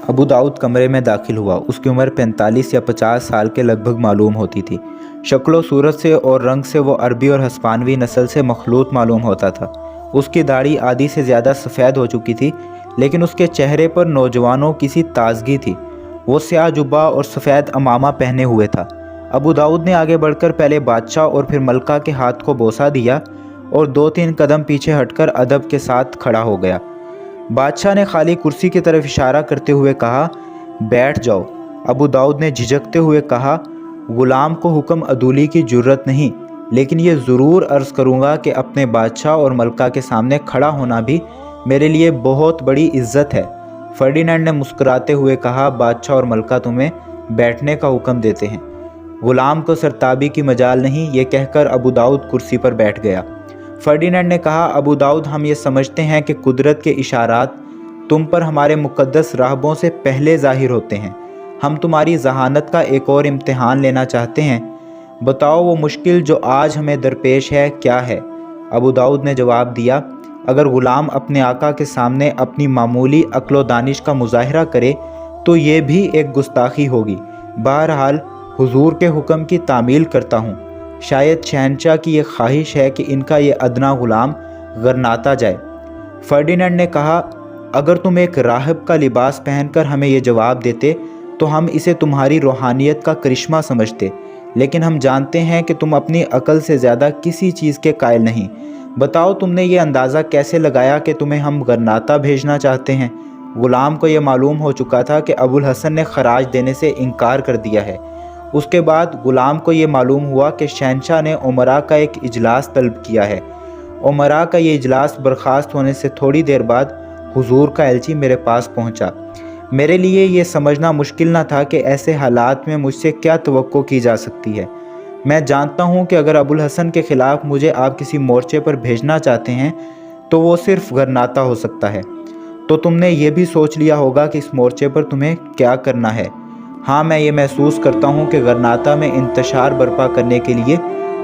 अबू दाऊद कमरे में दाखिल हुआ। उसकी उम्र 45 या 50 साल के लगभग मालूम होती थी। शक्ल व सूरत से और रंग से वो अरबी और हस्पानवी नस्ल से मखलूत मालूम होता था। उसकी दाढ़ी आधी से ज़्यादा सफ़ेद हो चुकी थी, लेकिन उसके चेहरे पर नौजवानों की सी ताजगी थी। वो स्याह जुब्बा और सफ़ेद अमामा पहने हुए था। अबू दाऊद ने आगे बढ़कर पहले बादशाह और फिर मलका के हाथ को बोसा दिया और 2-3 कदम पीछे हटकर अदब के साथ खड़ा हो गया। बादशाह ने खाली कुर्सी की तरफ इशारा करते हुए कहा, बैठ जाओ। अबू दाऊद ने झिझकते हुए कहा, ग़ुलाम को हुक्म अदूली की जुर्रत नहीं, लेकिन ये ज़रूर अर्ज़ करूँगा कि अपने बादशाह और मलका के सामने खड़ा होना भी मेरे लिए बहुत बड़ी इज़्ज़त है। फर्डिनेंड ने मुस्कुराते हुए कहा, बादशाह और मलका तुम्हें बैठने का हुक्म देते हैं। ग़ुलाम को सरताबी की मजाल नहीं, ये कहकर अबू दाऊद कुर्सी पर बैठ गया। फर्डिनेंड ने कहा, अबू दाऊद हम ये समझते हैं कि कुदरत के इशारात तुम पर हमारे मुक़द्दस राहबों से पहले ज़ाहिर होते हैं। हम तुम्हारी ज़हानत का एक और इम्तिहान लेना चाहते हैं। बताओ वो मुश्किल जो आज हमें दरपेश है क्या है? अबू दाऊद ने जवाब दिया, अगर ग़ुलाम अपने आका के सामने अपनी मामूली अक्ल व दानिश का मुज़ाहरा करे तो ये भी एक गुस्ताखी होगी। बहरहाल हुजूर के हुक्म की तामील करता हूँ। शायद शहनशाह की ये ख्वाहिश है कि इनका ये अदना ग़ुलाम गरनाता जाए। फर्डिनेंड ने कहा, अगर तुम एक राहिब का लिबास पहनकर हमें ये जवाब देते तो हम इसे तुम्हारी रूहानियत का करिश्मा समझते, लेकिन हम जानते हैं कि तुम अपनी अकल से ज़्यादा किसी चीज़ के कायल नहीं। बताओ तुमने ये अंदाज़ा कैसे लगाया कि तुम्हें हम गरनाता भेजना चाहते हैं? ग़ुलाम को यह मालूम हो चुका था कि अबुल हसन ने खराज देने से इनकार कर दिया है। उसके बाद ग़ुलाम को ये मालूम हुआ कि शहनशाह ने उमरा का एक इजलास तलब किया है। उमरा का ये इजलास बर्खास्त होने से थोड़ी देर बाद हुजूर का एलची मेरे पास पहुंचा। मेरे लिए ये समझना मुश्किल न था कि ऐसे हालात में मुझसे क्या तवक्को की जा सकती है। मैं जानता हूँ कि अगर अबुल हसन के ख़िलाफ़ मुझे आप किसी मोर्चे पर भेजना चाहते हैं तो वो सिर्फ़ गरनाता हो सकता है। तो तुमने ये भी सोच लिया होगा कि इस मोर्चे पर तुम्हें क्या करना है। हाँ, मैं ये महसूस करता हूँ कि गरनाता में इंतशार बर्पा करने के लिए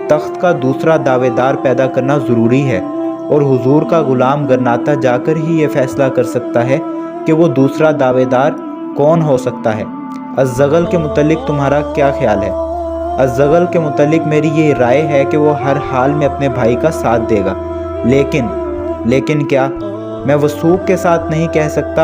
तख्त का दूसरा दावेदार पैदा करना ज़रूरी है, और हुजूर का ग़ुलाम गरनाता जाकर ही ये फ़ैसला कर सकता है कि वो दूसरा दावेदार कौन हो सकता है। अज़्ज़गल के मुतल्लिक़ तुम्हारा क्या ख्याल है? अज़्ज़गल के मुतल्लिक़ मेरी ये राय है कि वो हर हाल में अपने भाई का साथ देगा। लेकिन क्या? मैं वसूक के साथ नहीं कह सकता।